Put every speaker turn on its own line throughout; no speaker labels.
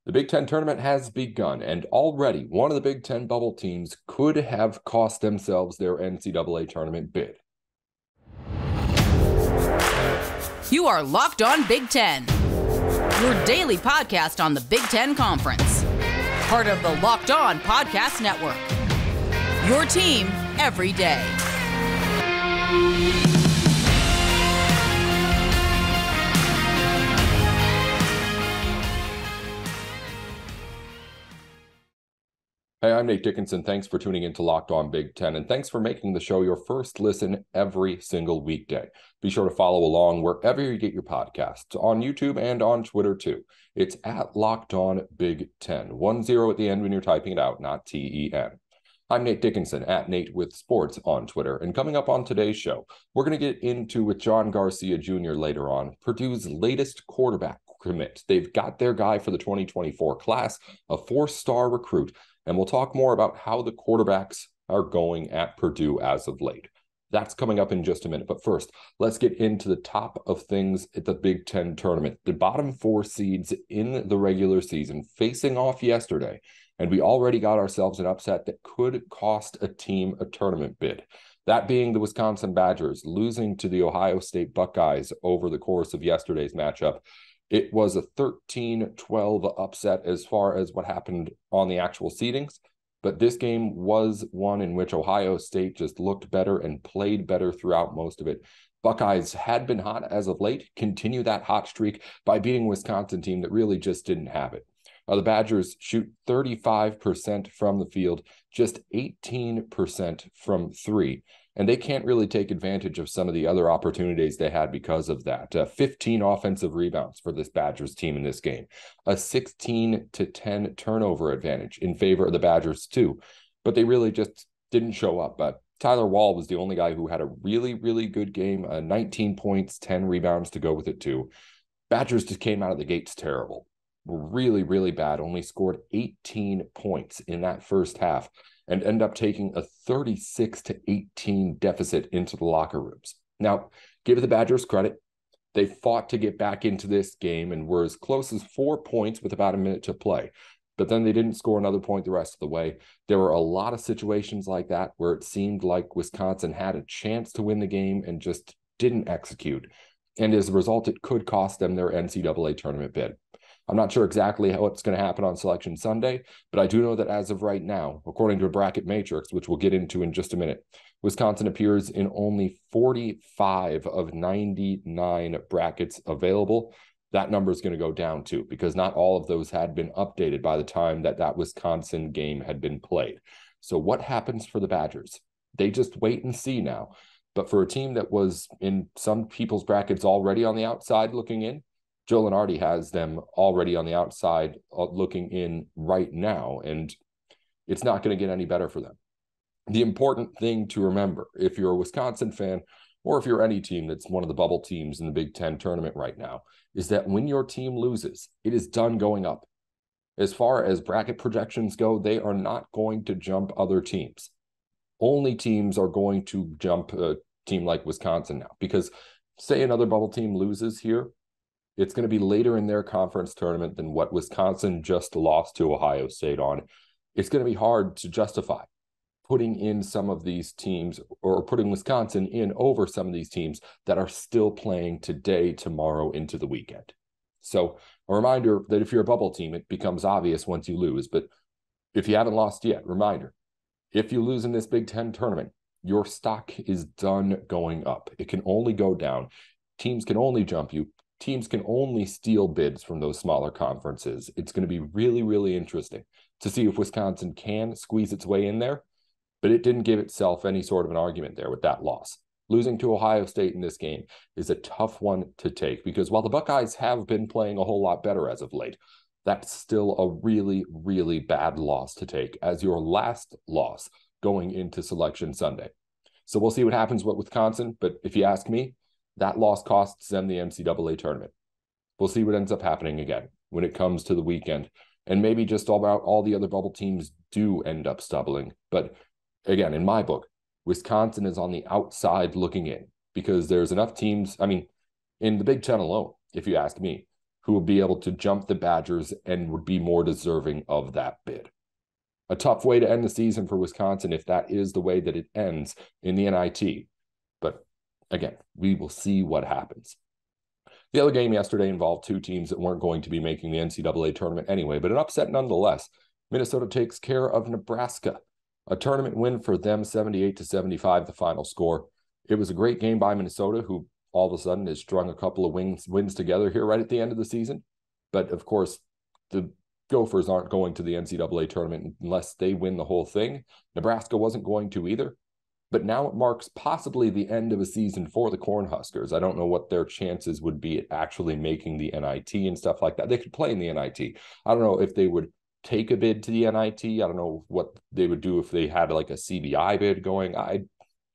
The Big Ten tournament has begun, and already one of the Big Ten bubble teams could have cost themselves their NCAA tournament bid.
You are Locked On Big Ten, your daily podcast on the Big Ten Conference. Part of the Locked On Podcast Network, your team every day.
Hey, I'm Nate Dickinson. Thanks for tuning in to Locked On Big Ten, and thanks for making the show your first listen every single weekday. Be sure to follow along wherever you get your podcasts, on YouTube and on Twitter too. It's at Locked On Big Ten, 10 at the end when you're typing it out, not T-E-N. I'm Nate Dickinson, at Nate with Sports on Twitter, and coming up on today's show, we're going to get into, with John Garcia Jr. later on, Purdue's latest quarterback commit. They've got their guy for the 2024 class, a 4-star recruit, and we'll talk more about how the quarterbacks are going at Purdue as of late. That's coming up in just a minute. But first, let's get into the top of things at the Big Ten tournament. The bottom 4 seeds in the regular season facing off yesterday, and we already got ourselves an upset that could cost a team a tournament bid. That being the Wisconsin Badgers losing to the Ohio State Buckeyes over the course of yesterday's matchup. It was a 13-12 upset as far as what happened on the actual seedings, but this game was one in which Ohio State just looked better and played better throughout most of it. Buckeyes had been hot as of late, continue that hot streak by beating a Wisconsin team that really just didn't have it. The Badgers shoot 35% from the field, just 18% from 3. And they can't really take advantage of some of the other opportunities they had because of that. 15 offensive rebounds for this Badgers team in this game. A 16-10 turnover advantage in favor of the Badgers too. But they really just didn't show up. But Tyler Wall was the only guy who had a really, really good game. 19 points, 10 rebounds to go with it too. Badgers just came out of the gates terrible. Really, really bad. Only scored 18 points in that first half, and end up taking a 36-18 deficit into the locker rooms. Now, give the Badgers credit. They fought to get back into this game and were as close as 4 points with about a minute to play. But then they didn't score another point the rest of the way. There were a lot of situations like that where it seemed like Wisconsin had a chance to win the game and just didn't execute. And as a result, it could cost them their NCAA tournament bid. I'm not sure exactly how it's going to happen on Selection Sunday, but I do know that as of right now, according to a bracket matrix, which we'll get into in just a minute, Wisconsin appears in only 45 of 99 brackets available. That number is going to go down too, because not all of those had been updated by the time that Wisconsin game had been played. So what happens for the Badgers? They just wait and see now. But for a team that was in some people's brackets already on the outside looking in, Joe Lunardi has them already on the outside looking in right now, and it's not going to get any better for them. The important thing to remember, if you're a Wisconsin fan or if you're any team that's one of the bubble teams in the Big Ten tournament right now, is that when your team loses, it is done going up. As far as bracket projections go, they are not going to jump other teams. Only teams are going to jump a team like Wisconsin now, because say another bubble team loses here, it's going to be later in their conference tournament than what Wisconsin just lost to Ohio State on. It's going to be hard to justify putting in some of these teams or putting Wisconsin in over some of these teams that are still playing today, tomorrow, into the weekend. So a reminder that if you're a bubble team, it becomes obvious once you lose. But if you haven't lost yet, reminder, if you lose in this Big Ten tournament, your stock is done going up. It can only go down. Teams can only jump you. Teams can only steal bids from those smaller conferences. It's going to be really, really interesting to see if Wisconsin can squeeze its way in there, but it didn't give itself any sort of an argument there with that loss. Losing to Ohio State in this game is a tough one to take, because while the Buckeyes have been playing a whole lot better as of late, that's still a really, really bad loss to take as your last loss going into Selection Sunday. So we'll see what happens with Wisconsin, but if you ask me, that loss costs them the NCAA tournament. We'll see what ends up happening again when it comes to the weekend. And maybe just about all the other bubble teams do end up stumbling. But again, in my book, Wisconsin is on the outside looking in, because there's enough teams, in the Big Ten alone, if you ask me, who will be able to jump the Badgers and would be more deserving of that bid. A tough way to end the season for Wisconsin if that is the way that it ends in the NIT. But again, we will see what happens. The other game yesterday involved two teams that weren't going to be making the NCAA tournament anyway, but an upset nonetheless. Minnesota takes care of Nebraska. A tournament win for them, 78-75, the final score. It was a great game by Minnesota, who all of a sudden has strung a couple of wins together here right at the end of the season. But of course, the Gophers aren't going to the NCAA tournament unless they win the whole thing. Nebraska wasn't going to either. But now it marks possibly the end of a season for the Cornhuskers. I don't know what their chances would be at actually making the NIT and stuff like that. They could play in the NIT. I don't know if they would take a bid to the NIT. I don't know what they would do if they had like a CBI bid going. I'm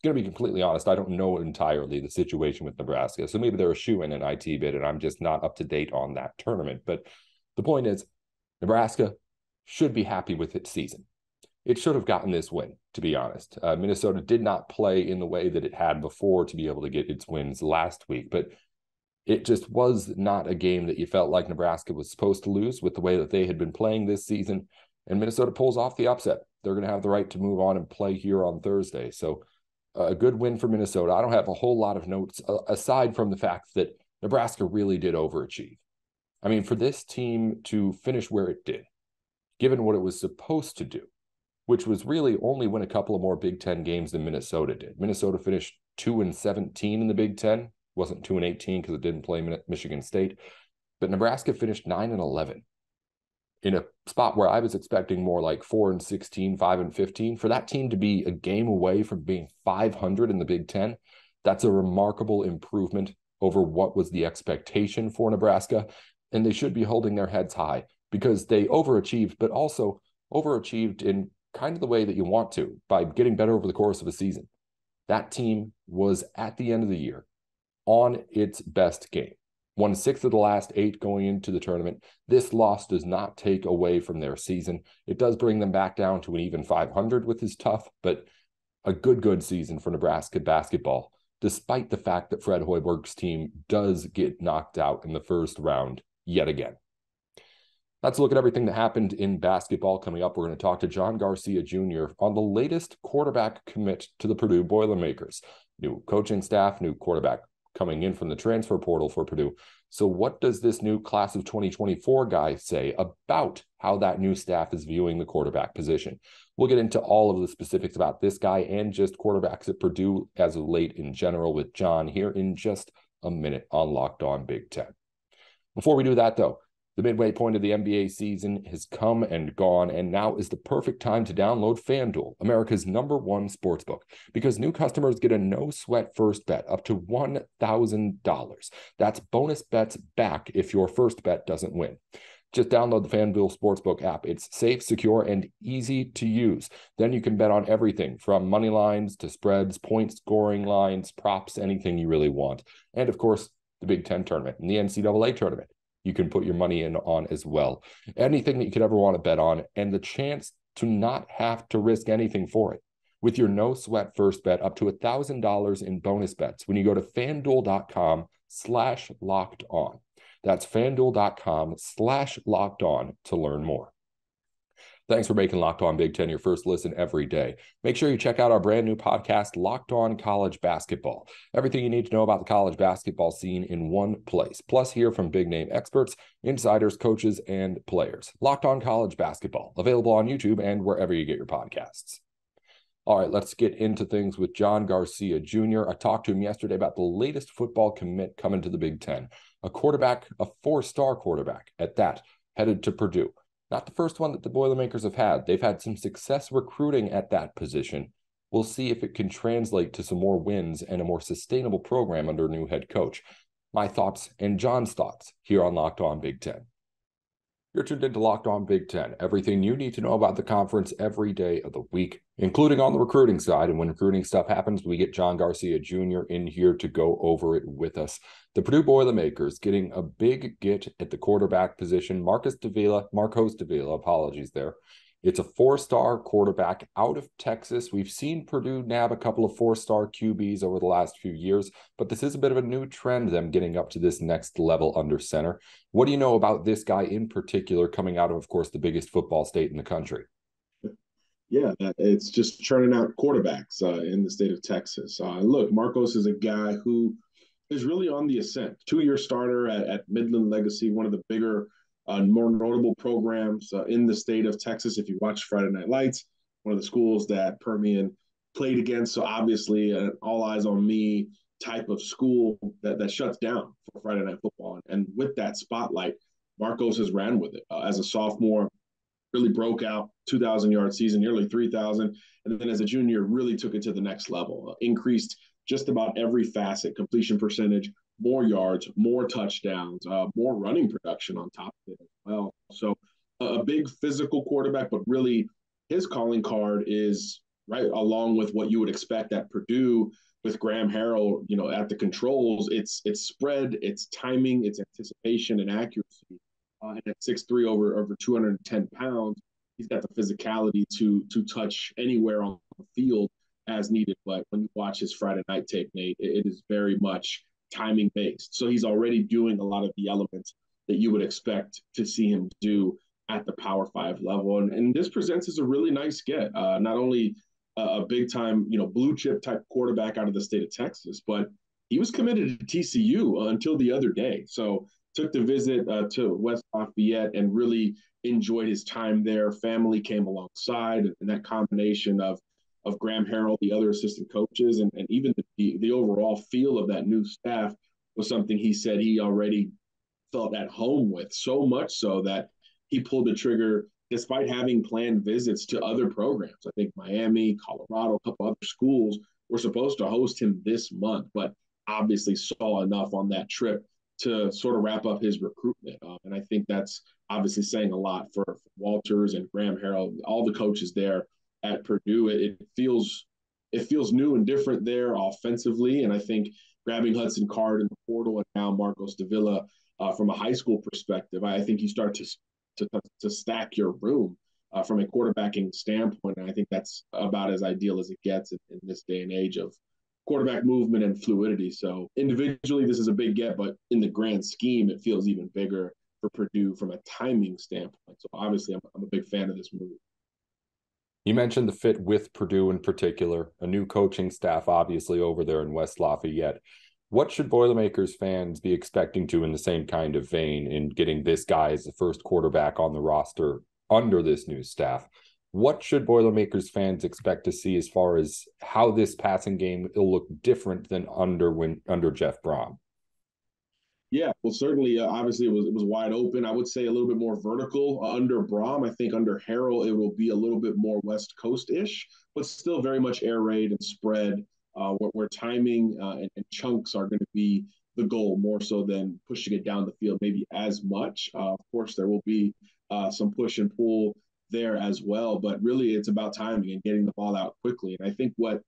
going to be completely honest. I don't know entirely the situation with Nebraska. So maybe they're a shoe-in NIT bid, and I'm just not up to date on that tournament. But the point is, Nebraska should be happy with its season. It should have gotten this win, to be honest. Minnesota did not play in the way that it had before to be able to get its wins last week, but it just was not a game that you felt like Nebraska was supposed to lose with the way that they had been playing this season, and Minnesota pulls off the upset. They're going to have the right to move on and play here on Thursday. So a good win for Minnesota. I don't have a whole lot of notes aside from the fact that Nebraska really did overachieve. I mean, for this team to finish where it did, given what it was supposed to do, which was really only win a couple of more Big Ten games than Minnesota did. Minnesota finished 2-17 in the Big Ten. Wasn't 2-18 because it didn't play Michigan State. But Nebraska finished 9-11 in a spot where I was expecting more like 4-16, 5-15. For that team to be a game away from being 500 in the Big Ten, that's a remarkable improvement over what was the expectation for Nebraska. And they should be holding their heads high because they overachieved, but also overachieved in kind of the way that you want to by getting better over the course of a season. That team was at the end of the year on its best game. Won 6 of the last 8 going into the tournament. This loss does not take away from their season. It does bring them back down to an even 500, which is tough, but a good season for Nebraska basketball, despite the fact that Fred Hoiberg's team does get knocked out in the first round yet again. Let's look at everything that happened in basketball. Coming up, we're going to talk to John Garcia Jr. on the latest quarterback commit to the Purdue Boilermakers. New coaching staff, new quarterback coming in from the transfer portal for Purdue. So what does this new class of 2024 guy say about how that new staff is viewing the quarterback position? We'll get into all of the specifics about this guy and just quarterbacks at Purdue as of late in general with John here in just a minute on Locked On Big Ten. Before we do that, though, the midway point of the NBA season has come and gone, and now is the perfect time to download FanDuel, America's #1 sportsbook, because new customers get a no-sweat first bet up to $1,000. That's bonus bets back if your first bet doesn't win. Just download the FanDuel Sportsbook app. It's safe, secure, and easy to use. Then you can bet on everything from money lines to spreads, point scoring lines, props, anything you really want. And, of course, the Big Ten tournament and the NCAA tournament. You can put your money in on as well. Anything that you could ever want to bet on, and the chance to not have to risk anything for it. With your no-sweat first bet up to $1,000 in bonus bets when you go to FanDuel.com/lockedon. That's FanDuel.com/lockedon to learn more. Thanks for making Locked On Big Ten your first listen every day. Make sure you check out our brand new podcast, Locked On College Basketball. Everything you need to know about the college basketball scene in one place. Plus, hear from big-name experts, insiders, coaches, and players. Locked On College Basketball, available on YouTube and wherever you get your podcasts. All right, let's get into things with John Garcia Jr. I talked to him yesterday about the latest football commit coming to the Big Ten. A quarterback, a 4-star quarterback at that, headed to Purdue. Not the first one that the Boilermakers have had. They've had some success recruiting at that position. We'll see if it can translate to some more wins and a more sustainable program under a new head coach. My thoughts and John's thoughts here on Locked On Big Ten. You're tuned into Locked On Big Ten. Everything you need to know about the conference every day of the week, including on the recruiting side. And when recruiting stuff happens, we get John Garcia Jr. in here to go over it with us. The Purdue Boilermakers getting a big get at the quarterback position. Marcos Davila, apologies there, It's a 4-star quarterback out of Texas. We've seen Purdue nab a couple of 4-star QBs over the last few years, but this is a bit of a new trend, them getting up to this next level under center. What do you know about this guy in particular, coming out of course, the biggest football state in the country?
Yeah, it's just churning out quarterbacks in the state of Texas. Look, Marcos is a guy who is really on the ascent. 2-year starter at Midland Legacy, one of the bigger, more notable programs in the state of Texas. If you watch Friday Night Lights, one of the schools that Permian played against. So obviously, an all eyes on me type of school that shuts down for Friday Night Football. And with that spotlight, Marcos has ran with it as a sophomore. Really broke out, 2,000-yard season, nearly 3,000. And then as a junior, really took it to the next level, increased just about every facet, completion percentage, more yards, more touchdowns, more running production on top of it as well. So a big physical quarterback, but really his calling card is right along with what you would expect at Purdue with Graham Harrell, at the controls. It's spread, it's timing, it's anticipation and accuracy. And at 6'3", over 210 pounds, he's got the physicality to touch anywhere on the field as needed. But when you watch his Friday night tape, Nate, it is very much timing based. So he's already doing a lot of the elements that you would expect to see him do at the Power 5 level. And this presents as a really nice get. Not only a big time, blue chip type quarterback out of the state of Texas, but he was committed to TCU until the other day. So took the visit to West Lafayette and really enjoyed his time there. Family came alongside, and that combination of Graham Harrell, the other assistant coaches, and even the overall feel of that new staff was something he said he already felt at home with, so much so that he pulled the trigger despite having planned visits to other programs. I think Miami, Colorado, a couple other schools were supposed to host him this month, but obviously saw enough on that trip to sort of wrap up his recruitment. And I think that's obviously saying a lot for Walters and Graham Harrell, all the coaches there at Purdue. It feels new and different there offensively. And I think grabbing Hudson Card in the portal and now Marcos Davila from a high school perspective, I think you start to stack your room from a quarterbacking standpoint. And I think that's about as ideal as it gets in this day and age of quarterback movement and fluidity. So individually, this is a big get, but in the grand scheme, it feels even bigger for Purdue from a timing standpoint. So obviously, I'm a big fan of this move.
You mentioned the fit with Purdue in particular, a new coaching staff, obviously, over there in West Lafayette. What should Boilermakers fans be expecting to in the same kind of vein in getting this guy as the first quarterback on the roster under this new staff? What should Boilermakers fans expect to see as far as how this passing game will look different than under Jeff Brom?
Yeah, well, certainly, obviously, it was wide open. I would say a little bit more vertical under Brom. I think under Harrell, it will be a little bit more West Coast-ish, but still very much air raid and spread, where timing and chunks are going to be the goal more so than pushing it down the field maybe as much. Of course, there will be some push and pull there as well, but really it's about timing and getting the ball out quickly. And I think what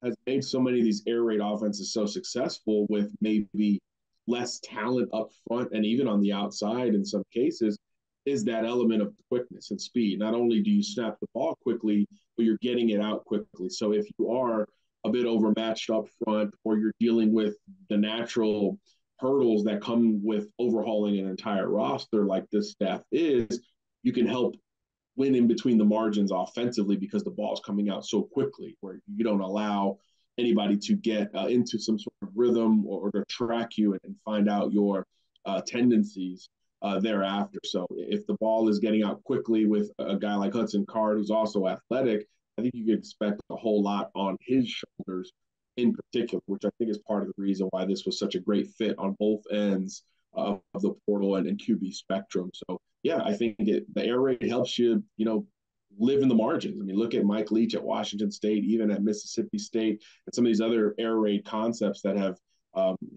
has made so many of these air raid offenses so successful with maybe less talent up front and even on the outside in some cases is that element of quickness and speed. Not only do you snap the ball quickly, but you're getting it out quickly. So if you are a bit overmatched up front or you're dealing with the natural hurdles that come with overhauling an entire roster like this staff is, you can help win in between the margins offensively because the ball's coming out so quickly where you don't allow anybody to get into some sort of rhythm or to track you and find out your tendencies thereafter. So if the ball is getting out quickly with a guy like Hudson Card, who's also athletic, I think you can expect a whole lot on his shoulders in particular, which I think is part of the reason why this was such a great fit on both ends of the portal and QB spectrum. So yeah, I think the air raid helps you, live in the margins. I mean, look at Mike Leach at Washington State, even at Mississippi State, and some of these other air raid concepts that have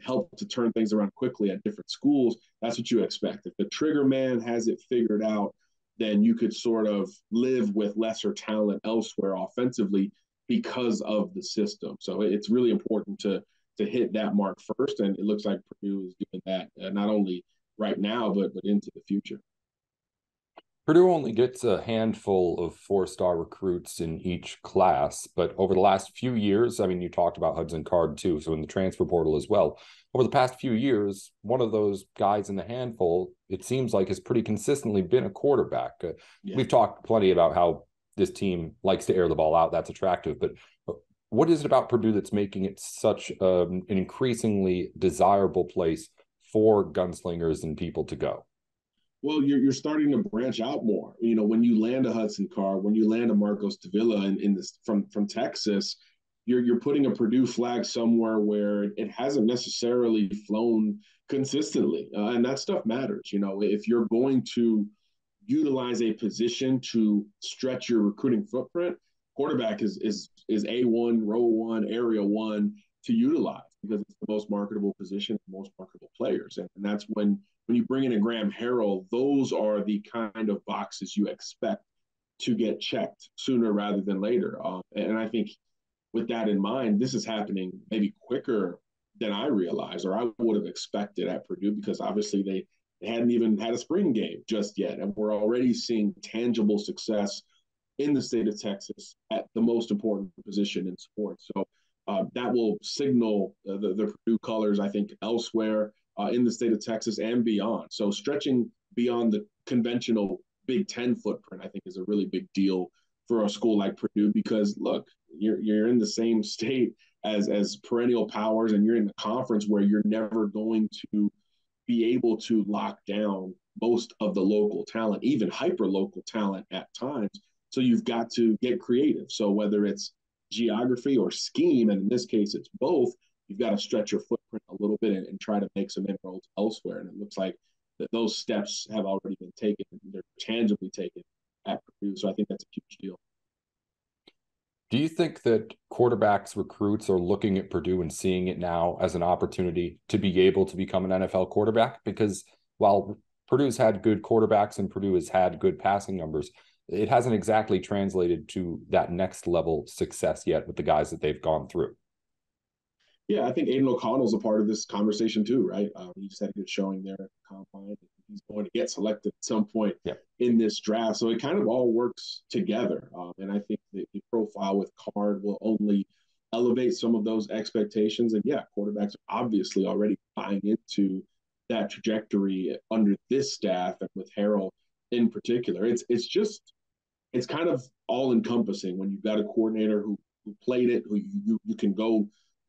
helped to turn things around quickly at different schools. That's what you expect. If the trigger man has it figured out, then you could sort of live with lesser talent elsewhere offensively because of the system. So it's really important to hit that mark first, and it looks like Purdue is doing that not only right now, but into the future.
Purdue only gets a handful of four-star recruits in each class, but over the last few years, I mean, you talked about Hudson Card too, so in the transfer portal as well. Over the past few years, one of those guys in the handful, it seems like, has pretty consistently been a quarterback. We've talked plenty about how this team likes to air the ball out. That's attractive, but what is it about Purdue that's making it such an increasingly desirable place for gunslingers and people to go?
Well, you're starting to branch out more. You know, when you land a Hudson Card, when you land a Marcos Davila in this from Texas, you're putting a Purdue flag somewhere where it hasn't necessarily flown consistently, and that stuff matters. You know, if you're going to utilize a position to stretch your recruiting footprint, quarterback is A1, row one, area one to utilize because it's the most marketable position, the most marketable players, and that's when you bring in a Graham Harrell, those are the kind of boxes you expect to get checked sooner rather than later. And I think with that in mind, this is happening maybe quicker than I realized or I would have expected at Purdue because obviously they hadn't even had a spring game just yet. And we're already seeing tangible success in the state of Texas at the most important position in sports. So that will signal the Purdue colors, I think, elsewhere in the state of Texas and beyond. So stretching beyond the conventional Big Ten footprint, I think, is a really big deal for a school like Purdue because, look, you're in the same state as perennial powers and you're in the conference where you're never going to be able to lock down most of the local talent, even hyper-local talent at times. So you've got to get creative. So whether it's geography or scheme, and in this case, it's both, you've got to stretch your footprint a little bit and try to make some inroads elsewhere. And it looks like that those steps have already been taken. They're tangibly taken at Purdue. So I think that's a huge deal.
Do you think that quarterbacks recruits are looking at Purdue and seeing it now as an opportunity to be able to become an NFL quarterback? Because while Purdue's had good quarterbacks and Purdue has had good passing numbers, it hasn't exactly translated to that next level success yet with the guys that they've gone through.
Yeah, I think Aiden O'Connell's a part of this conversation too, right? He just had a good showing there at the combine. He's going to get selected at some point in this draft. So it kind of all works together. And I think the profile with Card will only elevate some of those expectations. And yeah, quarterbacks are obviously already buying into that trajectory under this staff and with Harrell in particular. It's kind of all encompassing when you've got a coordinator who played it, who you can go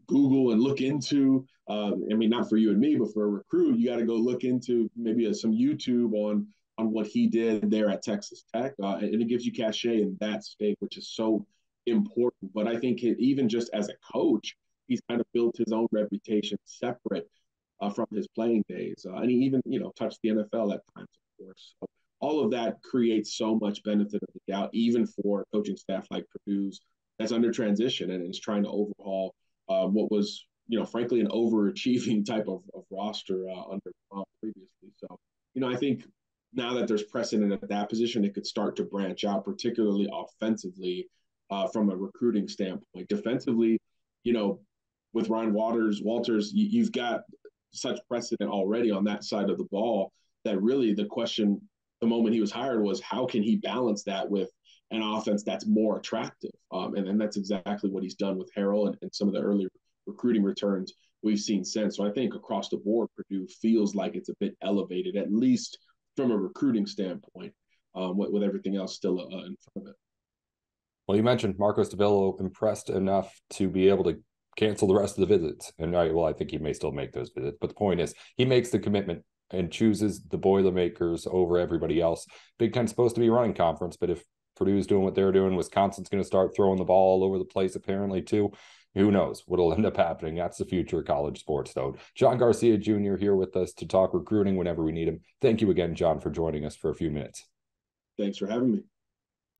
Google and look into. I mean, not for you and me, but for a recruit, you got to go look into maybe some YouTube on what he did there at Texas Tech, and it gives you cachet in that state, which is so important. But I think even just as a coach, he's kind of built his own reputation separate from his playing days, and he even touched the NFL at times, of course. So all of that creates so much benefit of the doubt, even for coaching staff like Purdue's that's under transition and is trying to overhaul what was, frankly, an overachieving type of roster under previously. So, I think now that there's precedent at that position, it could start to branch out, particularly offensively from a recruiting standpoint. Defensively, with Ryan Walters, you've got such precedent already on that side of the ball that really the question the moment he was hired was how can he balance that with an offense that's more attractive. And that's exactly what he's done with Harrell and some of the early recruiting returns we've seen since. So I think across the board, Purdue feels like it's a bit elevated, at least from a recruiting standpoint, with everything else still in front of it.
Well, you mentioned Marcos Davila impressed enough to be able to cancel the rest of the visits. And I think he may still make those visits. But the point is, he makes the commitment and chooses the Boilermakers over everybody else. Big Ten's supposed to be a running conference, but if Purdue's doing what they're doing, Wisconsin's going to start throwing the ball all over the place apparently too. Who knows what'll end up happening? That's the future of college sports, though. John Garcia Jr. here with us to talk recruiting whenever we need him. Thank you again, John, for joining us for a few minutes.
Thanks for having me.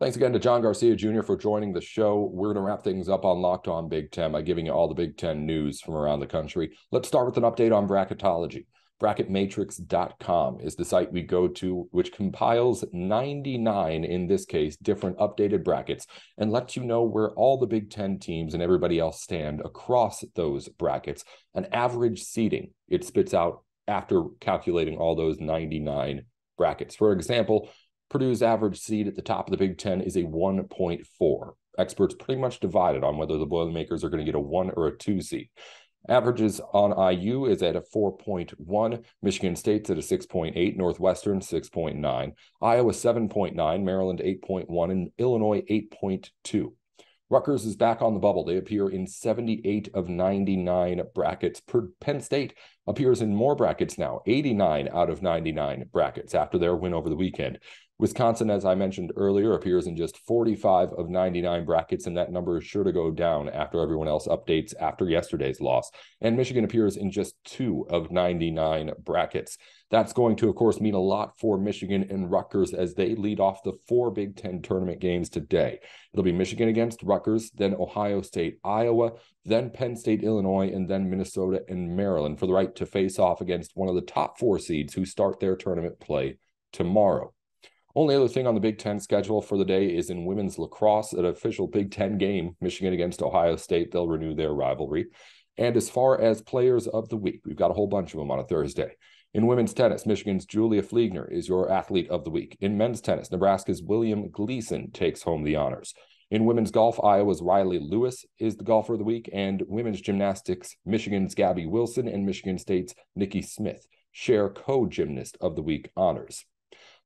Thanks again to John Garcia Jr. for joining the show. We're going to wrap things up on Locked On Big Ten by giving you all the Big Ten news from around the country. Let's start with an update on bracketology. Bracketmatrix.com is the site we go to, which compiles 99, in this case, different updated brackets and lets you know where all the Big Ten teams and everybody else stand across those brackets. An average seeding it spits out after calculating all those 99 brackets. For example, Purdue's average seed at the top of the Big Ten is a 1.4. Experts pretty much divided on whether the Boilermakers are going to get a 1 or a 2 seed. Averages on IU is at a 4.1, Michigan State's at a 6.8, Northwestern 6.9, Iowa 7.9, Maryland 8.1, and Illinois 8.2. Rutgers is back on the bubble. They appear in 78 of 99 brackets. Penn State appears in more brackets now, 89 out of 99 brackets after their win over the weekend. Wisconsin, as I mentioned earlier, appears in just 45 of 99 brackets, and that number is sure to go down after everyone else updates after yesterday's loss. And Michigan appears in just 2 of 99 brackets. That's going to, of course, mean a lot for Michigan and Rutgers as they lead off the 4 Big Ten tournament games today. It'll be Michigan against Rutgers, then Ohio State, Iowa, then Penn State, Illinois, and then Minnesota and Maryland for the right to face off against one of the top 4 seeds who start their tournament play tomorrow. Only other thing on the Big Ten schedule for the day is in women's lacrosse, an official Big Ten game, Michigan against Ohio State. They'll renew their rivalry. And as far as players of the week, we've got a whole bunch of them on a Thursday. In women's tennis, Michigan's Julia Fliegner is your athlete of the week. In men's tennis, Nebraska's William Gleason takes home the honors. In women's golf, Iowa's Riley Lewis is the golfer of the week. And women's gymnastics, Michigan's Gabby Wilson and Michigan State's Nikki Smith share co-gymnast of the week honors.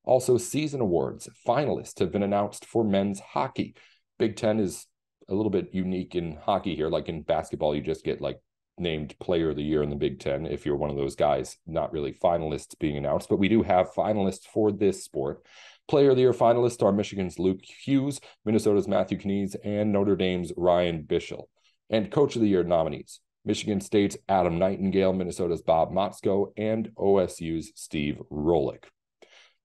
Also, season awards finalists have been announced for men's hockey. Big Ten is a little bit unique in hockey here. Like in basketball, you just get like named player of the year in the Big Ten if you're one of those guys, not really finalists being announced. But we do have finalists for this sport. Player of the year finalists are Michigan's Luke Hughes, Minnesota's Matthew Knies, and Notre Dame's Ryan Bischel. And coach of the year nominees, Michigan State's Adam Nightingale, Minnesota's Bob Motzko, and OSU's Steve Rolick.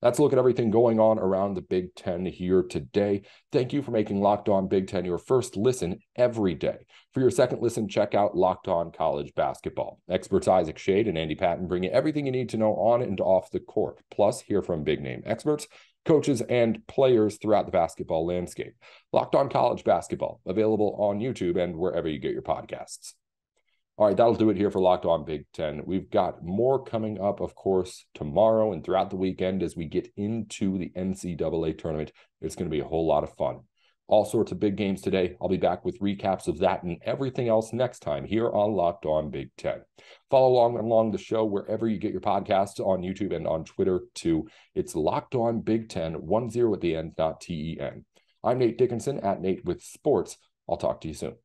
That's a look at everything going on around the Big Ten here today. Thank you for making Locked On Big Ten your first listen every day. For your second listen, check out Locked On College Basketball. Experts Isaac Shade and Andy Patton bring you everything you need to know on and off the court. Plus, hear from big-name experts, coaches, and players throughout the basketball landscape. Locked On College Basketball, available on YouTube and wherever you get your podcasts. All right, that'll do it here for Locked On Big Ten. We've got more coming up, of course, tomorrow and throughout the weekend as we get into the NCAA Tournament. It's going to be a whole lot of fun. All sorts of big games today. I'll be back with recaps of that and everything else next time here on Locked On Big Ten. Follow along the show wherever you get your podcasts, on YouTube and on Twitter too. It's Locked On Big Ten, 10 at the end, not TEN. I'm Nate Dickinson at Nate with Sports. I'll talk to you soon.